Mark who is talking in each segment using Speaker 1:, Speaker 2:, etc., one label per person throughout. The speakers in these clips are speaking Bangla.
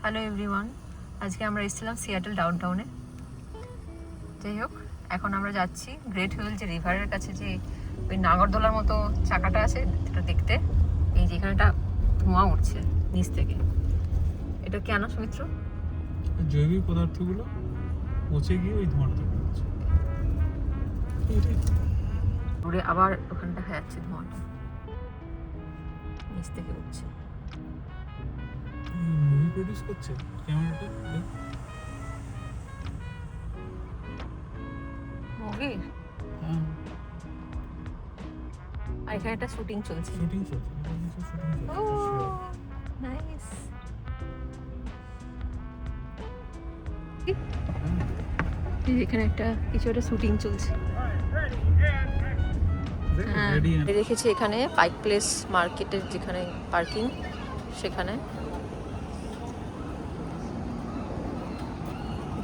Speaker 1: হ্যালো এভরিওয়ান, আজকে আমরা এসেছিলাম সিয়াটেল ডাউনটাউনে। যাই হোক, এখন আমরা যাচ্ছি গ্রেট হুইল, যে রিভারের কাছে যে ওই নাগরদোলার মতো চাকাটা আছে সেটা দেখতে। এই যে এখানে একটা ধোঁয়া উঠছে নিচ থেকে, এটা কেন সুমিত্র?
Speaker 2: জৈবিক পদার্থগুলো পচে গিয়ে ওই ধোঁয়াটা তৈরি হচ্ছে।
Speaker 1: দূরে আবার ওখানে দেখা যাচ্ছে ধোঁয়াটা নিচ থেকে উঠছে।
Speaker 2: মুভি প্রডিউস করছে ক্যামেরাটা।
Speaker 1: মুভি
Speaker 2: হ্যাঁ,
Speaker 1: আর এখানে একটা শুটিং চলছে।
Speaker 2: শুটিং চলছে।
Speaker 1: ও নাইস। এখানে একটা কিছু একটা শুটিং চলছে। হ্যাঁ, দেখেছি এখানে পাইক প্লেস মার্কেটের যেখানে পার্কিং, সেখানে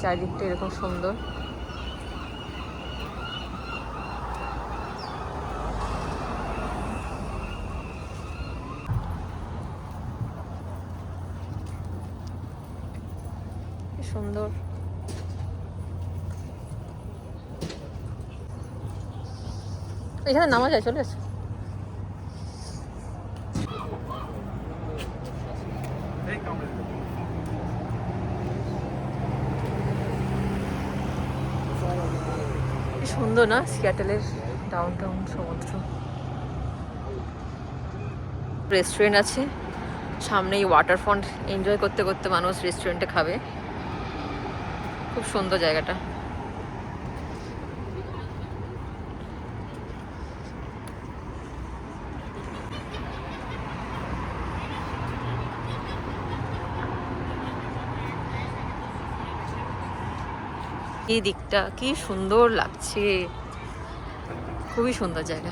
Speaker 1: চারিদিকটা এরকম সুন্দর। কি সুন্দর। এখানে নামা যায়, চলে আসে। কি সুন্দর না সিয়াটেলের ডাউনটাউন সমুদ্র। রেস্টুরেন্ট আছে সামনেই, ওয়াটারফ্রন্ট এনজয় করতে করতে মানুষ রেস্টুরেন্টে খাবে। খুব সুন্দর জায়গাটা। এই দিকটা কি সুন্দর লাগছে, খুবই সুন্দর জায়গা।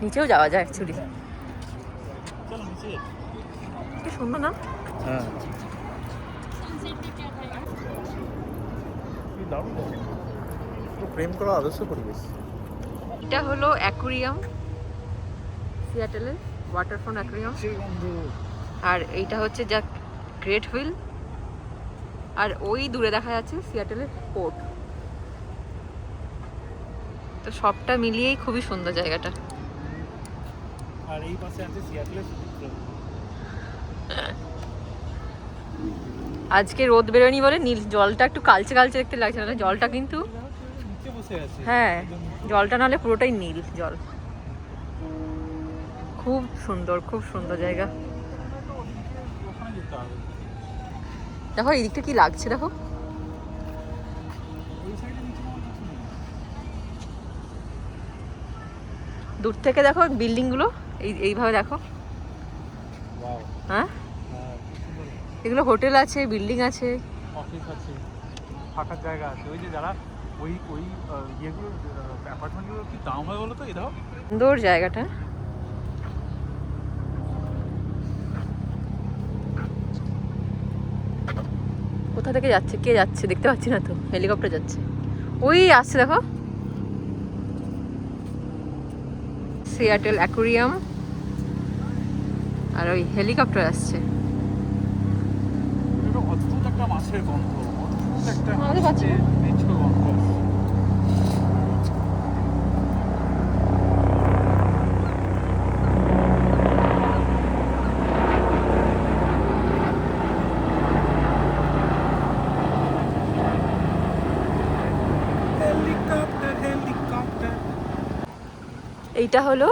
Speaker 1: নিচেও যাওয়া যায় অ্যাকচুয়ালি। কি সুন্দর না?
Speaker 2: হ্যাঁ, প্রেম করা আদর্শ পরিবেশ।
Speaker 1: এটা হলো অ্যাকুরিয়াম, সিয়াটেলের ওয়াটারফ্রন্ট অ্যাকুরিয়াম। আর এইটা হচ্ছে যা গ্রেট হুইল, আর ওই দূরে দেখা যাচ্ছে সিয়াটেলের পোর্ট। তো সবটা মিলিয়েই খুবই সুন্দর জায়গাটা।
Speaker 2: আর এই পাশে আছে সিয়াটলের সমুদ্র।
Speaker 1: আজকে রোদ বেরোয়নি বলে নীল জলটা একটু কালচে কালচে দেখতে লাগছে, না জলটা কিন্তু
Speaker 2: নিচে বসে আছে।
Speaker 1: হ্যাঁ, জলটা নাহলে পুরোটাই নীল জল। খুব সুন্দর, খুব সুন্দর জায়গা।
Speaker 2: ওখানে যেতে হবে।
Speaker 1: দেখো এই দিকটা কি লাগছে, দেখো
Speaker 2: ওই সাইডে নিচে কোনো কিছু নেই।
Speaker 1: দূর থেকে দেখো বিল্ডিং গুলো, এইভাবে দেখো।
Speaker 2: ওয়াও,
Speaker 1: হ্যাঁ,
Speaker 2: হ্যাঁ, কি সুন্দর।
Speaker 1: এগুলো হোটেল আছে, বিল্ডিং আছে,
Speaker 2: অফিস আছে, থাকার জায়গা আছে। ওই যে যারা ওই ওই ইয়েগুলো অ্যাপার্টমেন্টগুলোর কি দাম হয় বলো তো? এই দাও।
Speaker 1: সুন্দর জায়গাটা। কোথা থেকে যাচ্ছে, কে যাচ্ছে দেখতে পাচ্ছি না তো, হেলিকপ্টার যাচ্ছে, ওই আসছে দেখো সিয়াটেল অ্যাকুরিয়াম, আর ওই হেলিকপ্টার আসছে।
Speaker 2: এটা অদ্ভুত একটা মাছের গন্ধ, অদ্ভুত একটা
Speaker 1: আমাদের কাছে
Speaker 2: নেচো গন্ধ। Helicopter, helicopter.
Speaker 1: এইটা হলো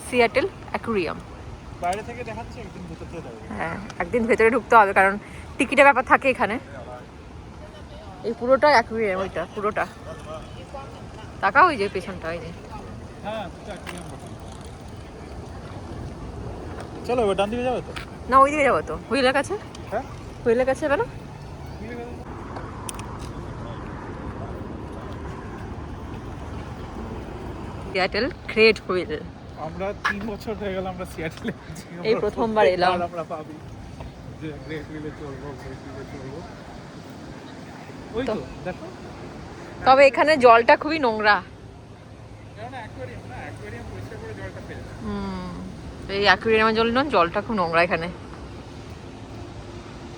Speaker 1: সিয়াটেল অ্যাকুরিয়াম।
Speaker 2: বাইরে থেকে দেখাচ্ছে, একদিন ভেতর থেকে যাবে।
Speaker 1: হ্যাঁ, একদিন ভেতরে ঢুকতে হবে কারণ টিকিটের ব্যাপার থাকে এখানে। এই পুরোটা অ্যাকুরিয়াম, ওইটা পুরোটা তাকাও, ওই যে পেছনটা, ওই যে।
Speaker 2: হ্যাঁ, দুটো অ্যাকুয়ারিয়াম বটে। চলো এবার ডান দিকে যাবে তো?
Speaker 1: না, ওই দিকে যাবো তো, হুইলের কাছে।
Speaker 2: হ্যাঁ,
Speaker 1: হুইলের কাছে যাবে না? Seattle great wheel.
Speaker 2: আমরা 3 বছর হয়ে গেল আমরা সিয়াটলে
Speaker 1: এই প্রথমবার এলাম।
Speaker 2: আমরা ভাবি যে গ্রেট হুইলে চলবো, গ্রেট হুইলে চলবো। ওই তো দেখো,
Speaker 1: তবে এখানে জলটা খুবই নোংরা।
Speaker 2: কারণ অ্যাকুয়ারিয়াম না, অ্যাকুয়ারিয়াম পরিষ্কার করে জলটা ফেলে।
Speaker 1: এই অ্যাকুয়ারিয়ামের জল না, জলটা খুব নোংরা এখানে।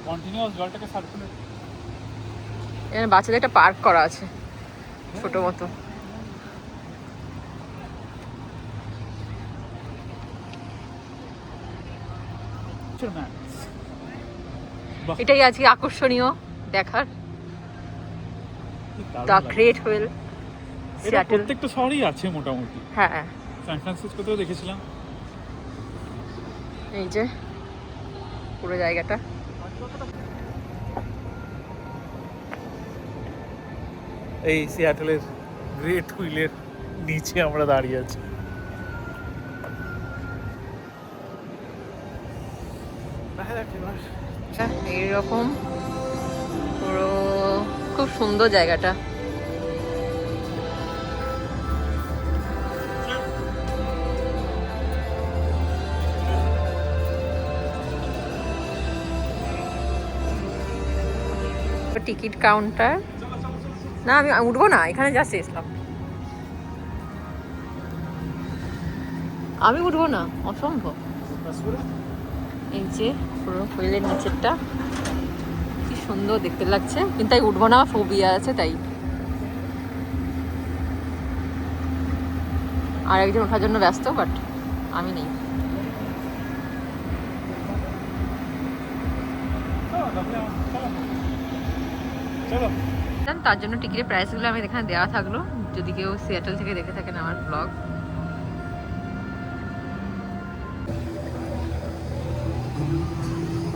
Speaker 2: কন্টিনিউয়াস জলটাকে সার্কুলেট।
Speaker 1: এখানে বাচ্চাদের একটা পার্ক করা আছে ছোট মতো।
Speaker 2: না
Speaker 1: এটাই আজকে আকর্ষণীয় দেখার, দ্য গ্রেট হুইল সিয়াটেল।
Speaker 2: প্রত্যেকটা শহরেই আছে মোটামুটি।
Speaker 1: হ্যাঁ,
Speaker 2: সান ফ্রান্সিসকোতেও দেখেছিলাম।
Speaker 1: এই যে পুরো জায়গাটা।
Speaker 2: এই সিয়াটেলের গ্রেট হুইলের নিচে আমরা দাঁড়িয়ে আছি।
Speaker 1: এইরকম পুরো খুব সুন্দর জায়গাটা। টিকিট কাউন্টার না, আমি উঠবো না, এখানে জাস্ট এসলাম। আমি উঠবো না, অসম্ভব। এই যে পুরো হুইলের নিচেরটা কি সুন্দর দেখতে লাগছে, কিন্তু তাই উঠবো না, ফোবিয়া আছে তাই। আর একজন ওঠার জন্য ব্যস্ত, বাট আমি নেই। তার জন্য টিকিটের প্রাইসগুলো আমি এখানে দেওয়া থাকলো, যদি কেউ সিয়াটেল থেকে দেখে থাকেন আমার ব্লগ।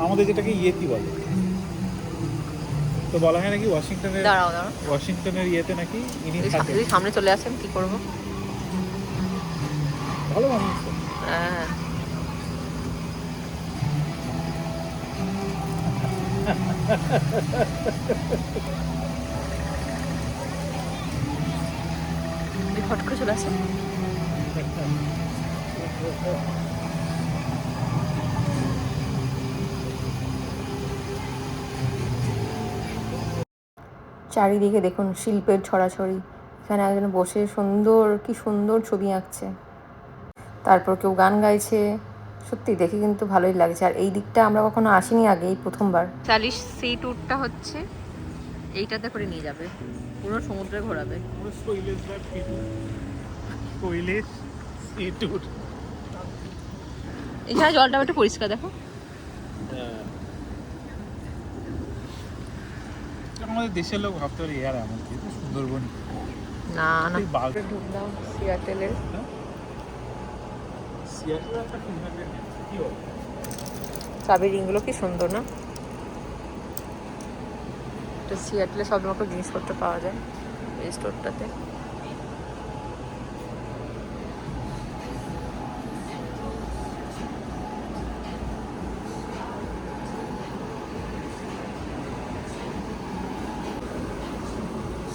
Speaker 2: আমাদের যেটাকে ইয়েতি বলে, তো বলা হয় নাকি ওয়াশিংটনের,
Speaker 1: দাঁড়াও
Speaker 2: ওয়াশিংটনের ইয়েতে নাকি ইনি থাকেন।
Speaker 1: যদি সামনে চলে আসেন কি করবো?
Speaker 2: ভালো মানুষ তো।
Speaker 1: হ্যাঁ, ফট করে চলে আসেন। চারিদিকে দেখুন শিল্পের ছড়াছড়ি। এখানে একজন বসে কি সুন্দর ছবি আঁকছে, তারপর কেউ গান গাইছে। সত্যি দেখে কিন্তু ভালোই লাগছে। আর এই দিকটা আমরা কখনো আসিনি আগে, এই প্রথমবার। 40 সি ট্যুরটা হচ্ছে এইটাতে করে নিয়ে যাবে, পুরো সমুদ্রে ঘোরাবে। এখানে জলটা একটু পরিষ্কার দেখো।
Speaker 2: আমাদের দেশের লোক ভাবতে পারে ইয়ার এমন কি সুন্দরবন।
Speaker 1: না না, ঢুকলাম সিয়াটেলের। চাবি রিংগুলো কি সুন্দর না? এটা সিয়াটেলে সব রকম জিনিসপত্র পাওয়া যায় এই স্টোরটাতে।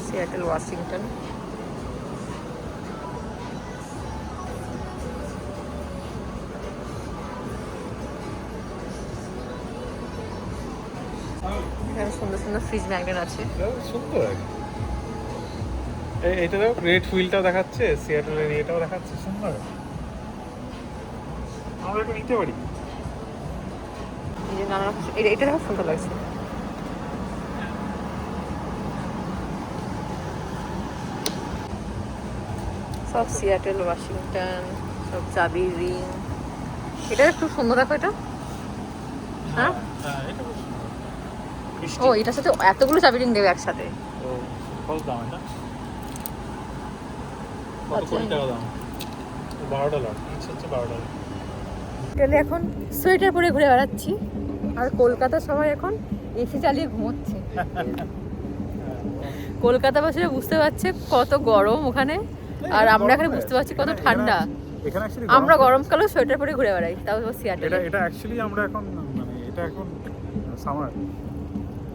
Speaker 1: Seattle Washington. এখানে সুন্দর সুন্দর ফ্রিজ ম্যাগনেট আছে।
Speaker 2: সুন্দর। এটা দেখো, গ্রেট হুইলটাও দেখাচ্ছে, সিয়াটেলের এটাও দেখাচ্ছে, সুন্দর। আমরা একটু নিতে পারি।
Speaker 1: এই যে নানা এটা দেখো, সুন্দর লাগছে। সব সিয়াটেল ওয়াশিংটন, সব চাবি রিং। এটা খুব সুন্দর দেখো এটা। হ্যাঁ, ও এটার সাথে এতগুলো চাবি রিং দেবে একসাথে।
Speaker 2: ও কত দাম এটা? কত কোটি টাকা দাম? $12। ইচ হচ্ছে $12।
Speaker 1: তাহলে এখন সোয়েটার পরে ঘুরে বেড়াচ্ছি, আর কলকাতার সবাই এখন এসি চালিয়ে ঘুমোচ্ছে। কলকাতা বসে বুঝতে পারছে কত গরম ওখানে, আর আমরা এখানে বুঝতে পারছি কত ঠান্ডা।
Speaker 2: এখানে অ্যাকচুয়ালি
Speaker 1: আমরা গরমকালেও সোয়েটার পরে ঘুরে বেড়াই, তাও সিয়াটেল।
Speaker 2: এটা অ্যাকচুয়ালি আমরা এখন মানে এটা এখন সামার।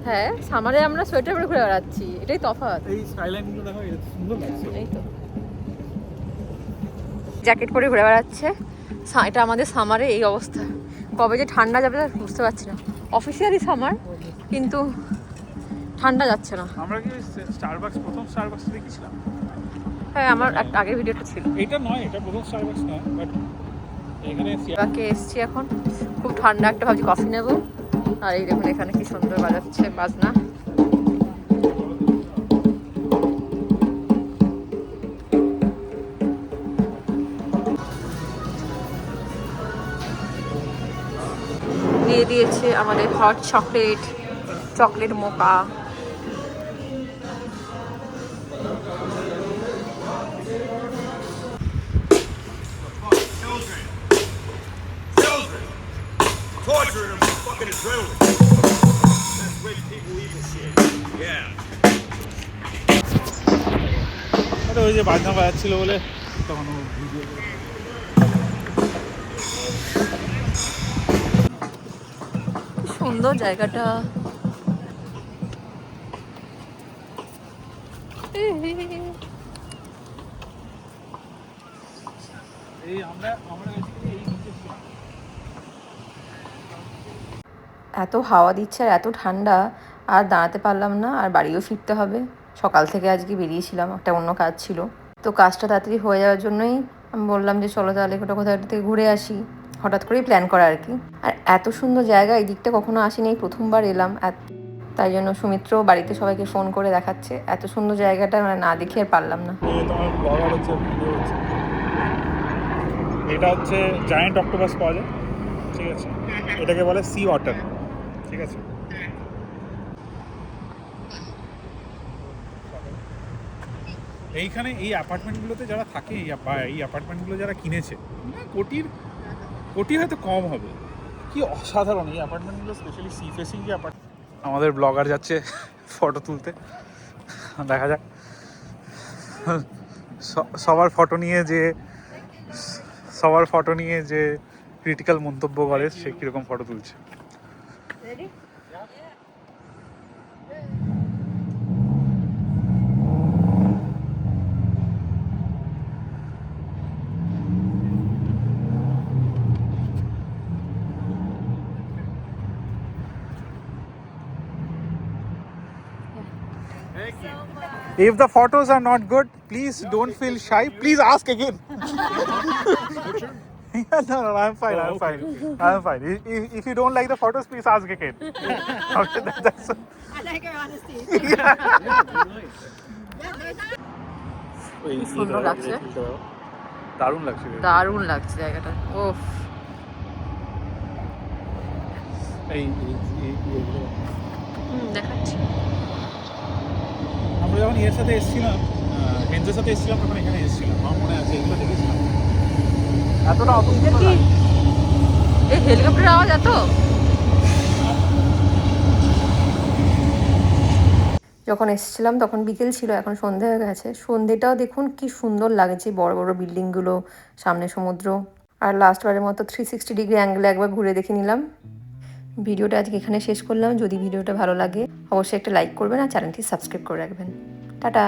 Speaker 1: হ্যাঁ, সামারে আমরা সোয়েটার পরে ঘুরে বেড়াচ্ছি, এটাই তফাৎ।
Speaker 2: এই স্কাইলাইনগুলো দেখো, এটা সুন্দর লাগছে।
Speaker 1: এই তো জ্যাকেট পরে ঘুরে বেড়াচ্ছে। এটা আমাদের সামারে এই অবস্থা। কবে যে ঠান্ডা যাবে বুঝতে পারছি না। অফিসিয়ালি সামার, কিন্তু ঠান্ডা যাচ্ছে না।
Speaker 2: আমরা কি স্টারবাকস, প্রথম স্টারবাকস দেখেছিলাম?
Speaker 1: হ্যাঁ, আমার আগের ভিডিওটা ছিল।
Speaker 2: এটা নয়, এটা প্রথম স্টারবাকস নয়, বাট এখানে
Speaker 1: বাকি এসছি এখন, খুব ঠান্ডা, একটা ভাবছি কফি নেবো। আর এই দেখুন এখানে কি সুন্দর বাজাচ্ছে বাজনা। দিয়ে দিয়েছে আমাদের hot chocolate mocha.
Speaker 3: Torture them fucking adrenaline. That's way people eat this shit. Yeah.
Speaker 2: ওই যে বাজনা বাজাচ্ছিল বলে তখন ভিডিও
Speaker 1: সুন্দর জায়গাটা।
Speaker 2: এই আমরা বেসিক্যালি এই নিচে ছিলাম।
Speaker 1: এত হাওয়া দিচ্ছে আর এত ঠান্ডা, আর দাঁড়াতে পারলাম না, আর বাড়িও ফিরতে হবে। সকাল থেকে আজকে বেরিয়েছিলাম, একটা অন্য কাজ ছিল, তো কাজটা তাড়াতাড়ি হয়ে যাওয়ার জন্যই আমি বললাম যে চলো তাহলে কোথাও থেকে ঘুরে আসি। হঠাৎ করেই প্ল্যান করা আর কি। আর এত সুন্দর জায়গা, এই দিকটা কখনো আসিনি, এই প্রথমবার এলাম। তাই জন্য সুমিত্র বাড়িতে সবাইকে ফোন করে দেখাচ্ছে এত সুন্দর জায়গাটা, মানে না দেখে আর পারলাম না।
Speaker 2: তোমার ব্লগার হচ্ছে, ভিডিও হচ্ছে। এটা হচ্ছে জায়ান্ট অক্টোপাস পাওয়া যায়, ঠিক আছে, এটাকে বলে সি ওয়াটার, ঠিক আছে। এইখানে এই অ্যাপার্টমেন্টগুলোতে যারা থাকে, এই অ্যাপার্টমেন্টগুলো যারা কিনেছে, কোটি হয়তো কম হবে। কি অসাধারণ এই অ্যাপার্টমেন্টগুলো, স্পেশালি সি ফেসিং যে অ্যাপার্টমেন্ট। আমাদের ব্লগার যাচ্ছে ফটো তুলতে, দেখা যাক সবার ফটো নিয়ে যে ক্রিটিক্যাল মন্তব্য করে সে কীরকম ফটো তুলছে। If the photos are not good, please don't feel shy. Please ask again. Yeah, no, I'm fine. I'm fine. I'm fine. If you don't like the photos, please ask again. Okay, that's.
Speaker 4: I like your honesty.
Speaker 1: সুন্দর লাগছে,
Speaker 2: দারুণ লাগছে,
Speaker 1: দারুণ লাগছে জায়গাটা। ওফ, দেখাচ্ছি।
Speaker 2: আমরা যখন এর সাথে এসেছিলাম, হেন্সের সাথে এসেছিলাম, তখন এখানে এসেছিলাম, আমার মনে আছে, এগুলো দেখেছিলাম। এতটা অদ্ভুত
Speaker 1: কি এই হেলিকপ্টারের আওয়াজ এত? যখন এসেছিলাম তখন বিকেল ছিল, এখন সন্ধে হয়ে গেছে। সন্ধেটাও দেখুন কি সুন্দর লাগছে, বড় বড় বিল্ডিংগুলো, সামনে সমুদ্র। আর লাস্টবারের মতো 360 ডিগ্রি অ্যাঙ্গেলে একবার ঘুরে দেখে নিলাম। ভিডিওটা আজকে এখানে শেষ করলাম। যদি ভিডিওটা ভালো লাগে অবশ্যই একটা লাইক করবেন আর চ্যানেলটি সাবস্ক্রাইব করে রাখবেন। টাটা।